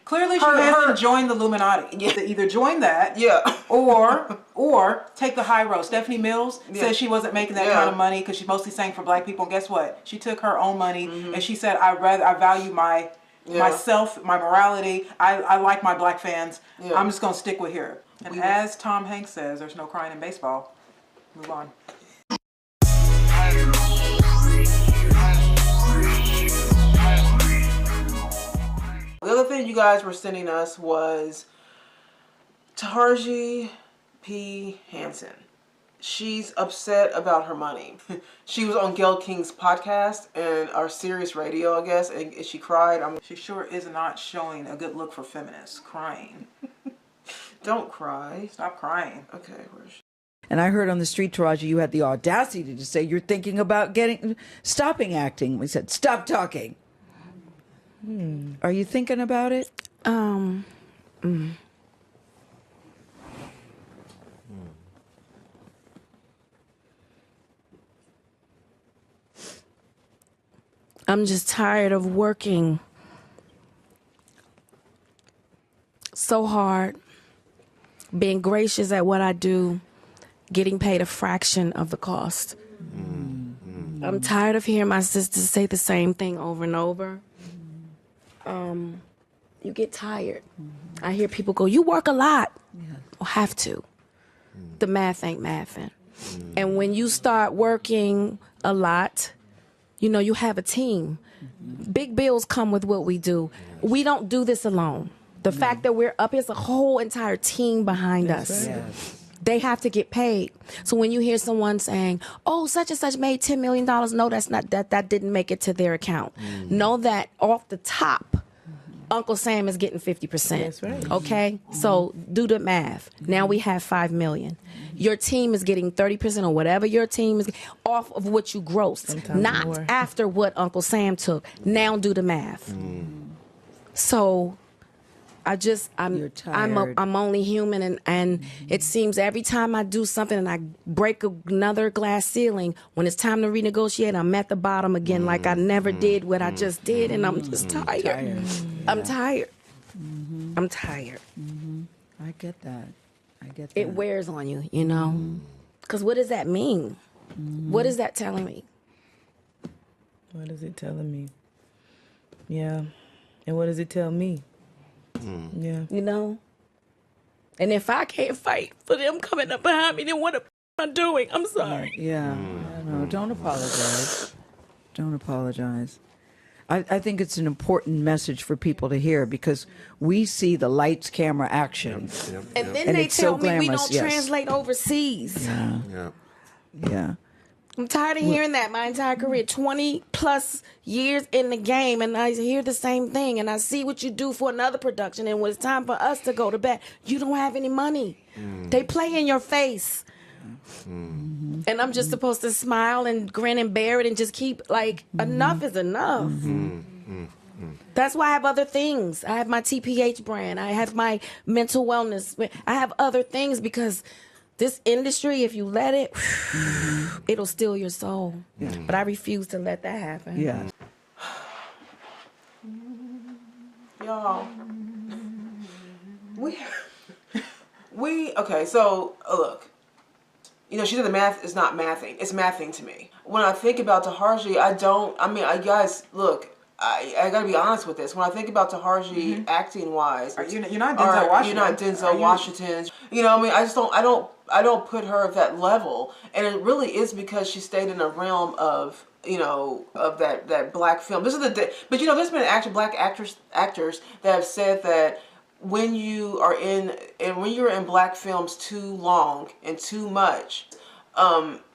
Clearly, she hasn't joined the Illuminati. Yeah. Either join that, or take the high road. Stephanie Mills said she wasn't making that kind of money because she mostly sang for black people. And guess what? She took her own money and she said, I value myself, my morality. I like my black fans. I'm just gonna stick with her. And as Tom Hanks says, there's no crying in baseball. Move on. The other thing you guys were sending us was Taraji P. Henson. She's upset about her money. She was on Gayle King's podcast and our Sirius Radio, I guess, and she cried. She sure is not showing a good look for feminists, crying. Don't cry. Stop crying. Okay, where's she? And I heard on the street, Taraji, you had the audacity to say you're thinking about stopping acting. We said, stop talking. Are you thinking about it? I'm just tired of working so hard, being gracious at what I do, getting paid a fraction of the cost. I'm tired of hearing my sisters say the same thing over and over. You get tired. I hear people go, you work a lot. Well, have to. The math ain't mathing. And when you start working a lot, you know, you have a team. Big bills come with what we do. We don't do this alone. The fact that we're up, here's a whole entire team behind us. Right. They have to get paid. So when you hear someone saying, oh, such and such made $10 million, no, that's not, that didn't make it to their account. Know that off the top, Uncle Sam is getting 50%. That's right. Okay? So do the math. Now we have $5 million. Your team is getting 30% or whatever your team is off of what you grossed. Sometimes not more. after what Uncle Sam took. Now do the math. So You're tired. I'm only human, and it seems every time I do something and I break another glass ceiling, when it's time to renegotiate, I'm at the bottom again, like I never did what I just did, and I'm just tired. I'm tired. I'm tired. I get that. It wears on you, you know? Because what does that mean? What is that telling me? What is it telling me? Yeah. And what does it tell me? Yeah. You know? And if I can't fight for them coming up behind me, then what am I doing? I'm sorry. Yeah. No, don't apologize. Don't apologize. I think it's an important message for people to hear because we see the lights, camera, action. And then And they it's tell so me we glamorous, don't yes. translate overseas. Yeah. I'm tired of hearing that my entire career, 20 plus years in the game, and I hear the same thing, and I see what you do for another production, and when it's time for us to go to bed, you don't have any money. They play in your face. And I'm just supposed to smile and grin and bear it and just keep, like, enough is enough. That's why I have other things. I have my TPH brand. I have my mental wellness. I have other things because this industry, if you let it, it'll steal your soul. But I refuse to let that happen. Yeah. Y'all, okay, so look, you know, she said the math is not mathing. It's mathing to me. When I think about Taraji, guys, look, I gotta be honest with this. When I think about Taraji acting wise, You're not Denzel Washington. You're not Denzel Washington. You know, I mean, I don't put her at that level, and it really is because she stayed in a realm of, you know, of that black film. This is but you know, there's been black actors that have said that when you're in black films too long and too much,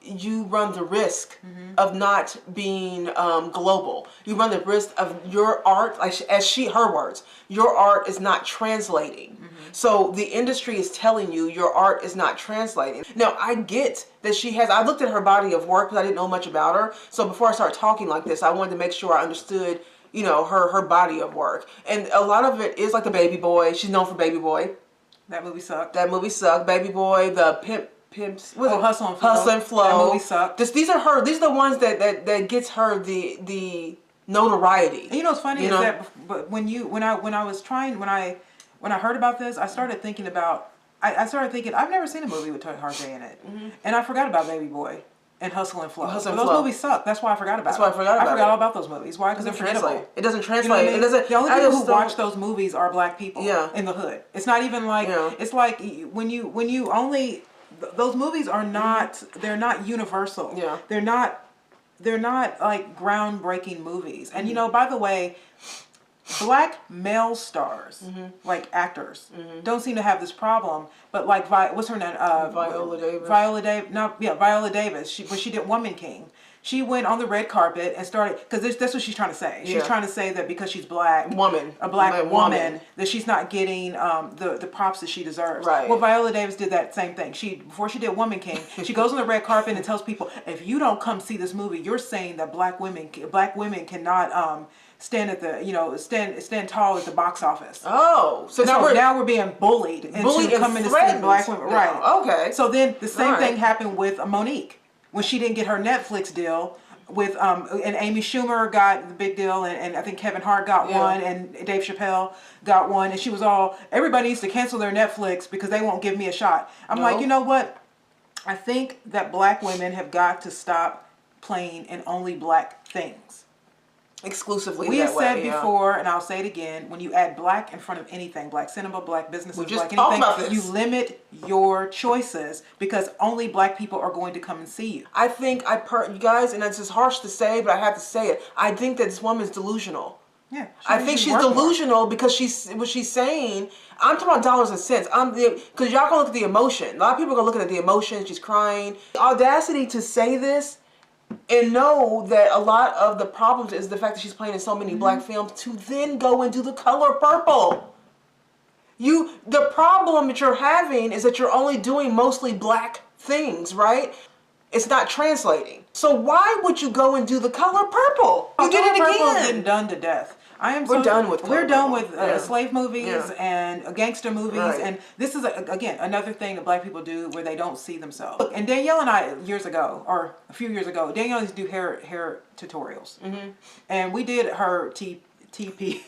you run the risk of not being global. You run the risk of your art, like her words, your art is not translating. So the industry is telling you your art is not translating. Now, I get that I looked at her body of work because I didn't know much about her. So before I started talking like this, I wanted to make sure I understood, you know, her body of work. And a lot of it is like the Baby Boy. She's known for Baby Boy. That movie sucked. Baby Boy, the Pimps. Hustle and Flow. Hustle and Flow. That movie sucked. These are the ones that gets her the notoriety. And you know what's funny is that but when I heard about this, I started thinking about. I started thinking I've never seen a movie with Taraji in it, and I forgot about Baby Boy and Hustle and Flow. Those movies suck. That's why I forgot about. I forgot all about those movies. Why? Because they're forgettable. It doesn't translate. You know what I mean? It doesn't. The only people who watch those movies are black people. Yeah. In the hood. It's not even like it's like when you only those movies are not they're not universal. Yeah. They're not like groundbreaking movies. And you know, by the way, black male stars, like actors, don't seem to have this problem. But like, what's her name? Viola Davis. Viola Davis. When she did Woman King, she went on the red carpet and started, because that's what she's trying to say. She's trying to say that because she's black, a black woman, that she's not getting the props that she deserves. Right. Well, Viola Davis did that same thing. Before she did Woman King, she goes on the red carpet and tells people, if you don't come see this movie, you're saying that black women cannot stand tall at the box office. Oh, so now we're being bullied into coming to see black women. No. Right. Okay. So then the same thing happened with Monique when she didn't get her Netflix deal. With and Amy Schumer got the big deal, and I think Kevin Hart got one, and Dave Chappelle got one, and she was everybody needs to cancel their Netflix because they won't give me a shot. I'm like, you know what? I think that black women have got to stop playing in only black things. Exclusively. We have said before, and I'll say it again, when you add black in front of anything, black cinema, black businesses, black anything, you limit your choices because only black people are going to come and see you. I think you guys, and it's just harsh to say, but I have to say it. I think that this woman's delusional. Yeah. I think she's delusional because what she's saying, I'm talking about dollars and cents. Because y'all gonna look at the emotion. A lot of people are gonna look at the emotion. She's crying. The audacity to say this and know that a lot of the problems is the fact that she's playing in so many black films, to then go into The Color Purple. The problem that you're having is that you're only doing mostly black things, right? It's not translating. So why would you go and do The Color Purple? You did it again. Purple has been done to death. We're done with slave movies and gangster movies, and this is again another thing that black people do where they don't see themselves. Look, and Danielle and I a few years ago, Danielle used to do hair tutorials, and we did her TP.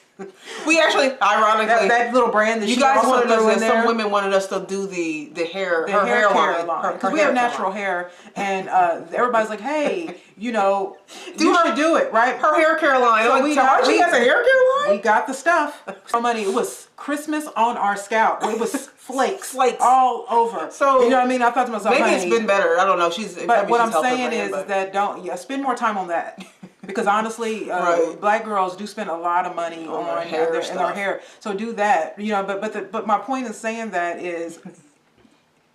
We actually, ironically, that little brand that you she guys also wanted threw us. in there. Some women wanted us to do the hair line because we have natural hair, and everybody's like, hey, you should do it, right? Her hair care line. So she has a hair care line. We got the stuff. So money. It was Christmas on our scalp. It was flakes all over. So you know what I mean? I thought to myself, maybe it's been better. I don't know. But what I'm saying is that don't spend more time on that. Because honestly, black girls do spend a lot of money on their hair. So do that, But my point in saying that is,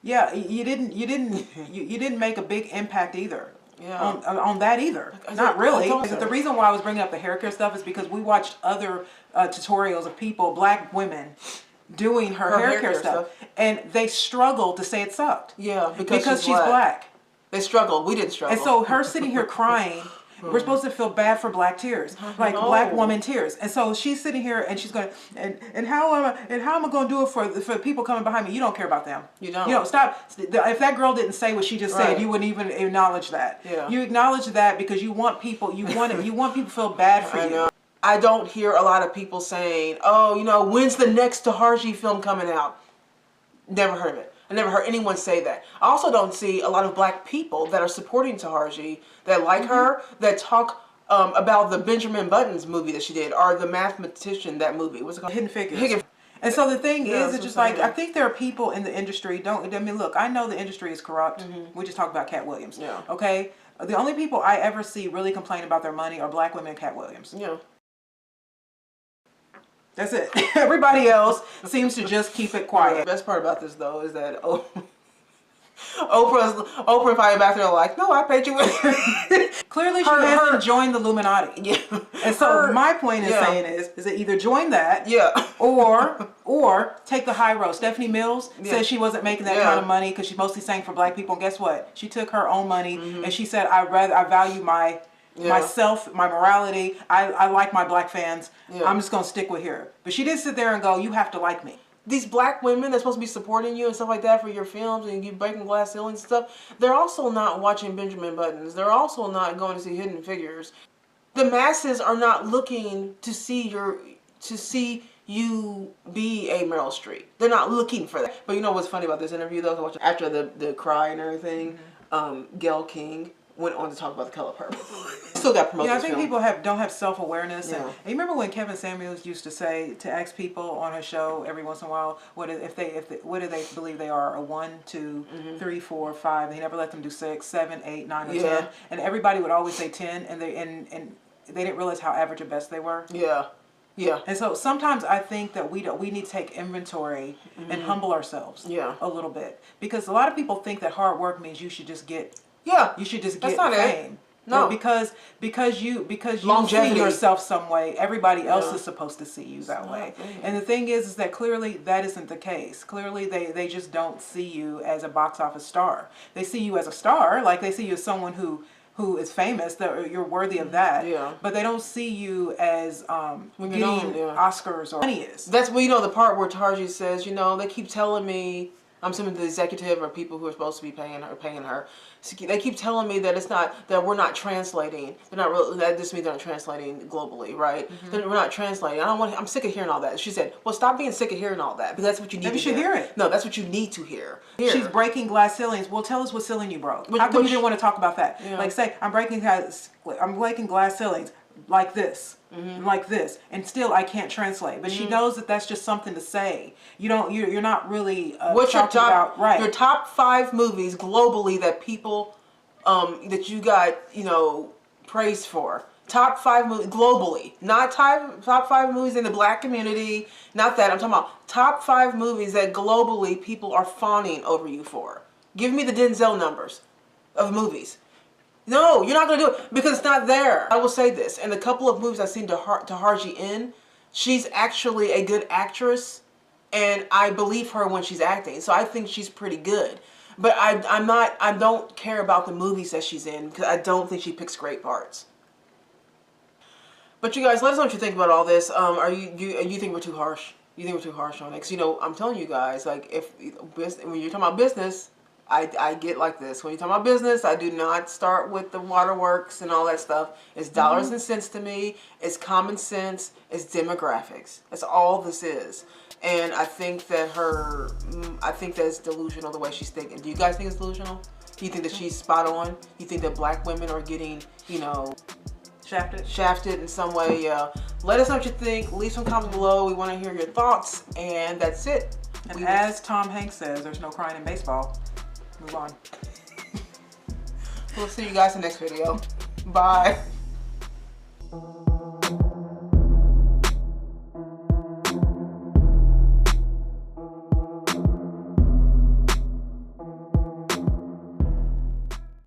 you didn't make a big impact either. On that either. Not really. The reason why I was bringing up the hair care stuff is because we watched other tutorials of people, black women, doing her hair care stuff, and they struggled to say it sucked. Yeah, because she's black. They struggled. We didn't struggle. And so her sitting here crying. We're supposed to feel bad for black tears, like black woman tears. And so she's sitting here and she's going, and how am I going to do it for people coming behind me? You don't care about them. You don't. Stop. If that girl didn't say what she just said, you wouldn't even acknowledge that. Yeah. You acknowledge that because you want people to feel bad for you. I don't hear a lot of people saying, oh, when's the next Taraji film coming out? Never heard of it. I never heard anyone say that. I also don't see a lot of black people that are supporting Taraji, that like her, that talk about the Benjamin Buttons movie that she did, or the Mathematician, that movie. What's it called? Hidden Figures. And so the thing is, it's just like, I think there are people in the industry, look, I know the industry is corrupt. We just talked about Cat Williams. Yeah. Okay? The only people I ever see really complain about their money are black women and Cat Williams. Yeah. That's it. Everybody else seems to just keep it quiet. The best part about this, though, is that Oprah's probably back there like, no, I paid you. Clearly, she hasn't joined the Illuminati. Yeah. And so my point in saying is that either join that, or take the high road. Stephanie Mills said she wasn't making that kind of money because she mostly sang for black people. And guess what? She took her own money and she said, I value myself, my morality. I like my black fans. I'm just going to stick with here. But she didn't sit there and go, you have to like me. These black women that's supposed to be supporting you and stuff like that for your films and you breaking glass ceilings and stuff, they're also not watching Benjamin Buttons. They're also not going to see Hidden Figures. The masses are not looking to see to see you be a Meryl Streep. They're not looking for that. But you know what's funny about this interview though? After the cry and everything, Gayle King went on to talk about The Color Purple. Still got promoted. Yeah, I think people don't have self-awareness. Yeah. And you remember when Kevin Samuels used to say, to ask people on his show every once in a while, what do they believe they are? A 1, 2, 3, 4, 5. And he never let them do 6, 7, 8, 9, or 10. And everybody would always say 10, and they didn't realize how average at best they were. Yeah. Yeah. And so sometimes I think that we need to take inventory and humble ourselves a little bit, because a lot of people think that hard work means you should just get That's not fame. it. No, because you Longevity. see yourself some way, everybody else is supposed to see you that way. And the thing is that clearly that isn't the case. Clearly they just don't see you as a box office star. They see you as a star, like they see you as someone who is famous, that you're worthy of that. Yeah. But they don't see you as getting Oscars or money is. That's where the part where Taraji says, they keep telling me, I'm assuming the executive or people who are supposed to be paying her. They keep telling me that we're not translating. They're not really. That just means they're not translating globally, right? We're not translating. I'm sick of hearing all that. She said, "Well, stop being sick of hearing all that, because that's what you need Maybe to hear." You should hear it. No, that's what you need to hear. She's breaking glass ceilings. Well, tell us what ceiling you broke. How come you didn't want to talk about that? Yeah. Like, say, I'm breaking glass ceilings like this. Like this, and still I can't translate. But she knows that that's just something to say. You're not really What's your top about your top 5 movies globally that people that you got praised for? Top 5 movies globally, not top 5 movies in the black community. Not that I'm talking about top 5 movies that globally people are fawning over you for. Give me the Denzel numbers of movies. No, you're not going to do it because it's not there. I will say this. In the couple of movies I've seen Taraji in, she's actually a good actress, and I believe her when she's acting. So I think she's pretty good. But I don't care about the movies that she's in, because I don't think she picks great parts. But you guys, let us know what you think about all this. You think we're too harsh? You think we're too harsh on it? Because, I'm telling you guys, like, when you're talking about business, I get like this. When you talk about business, I do not start with the waterworks and all that stuff. It's dollars and cents to me. It's common sense. It's demographics. That's all this is. And I think that that's delusional the way she's thinking. Do you guys think it's delusional? Do you think that she's spot on? You think that black women are getting, shafted in some way? Yeah. Let us know what you think. Leave some comments below. We want to hear your thoughts. And that's it. And as Tom Hanks says, there's no crying in baseball. Move on. We'll see you guys in the next video. Bye.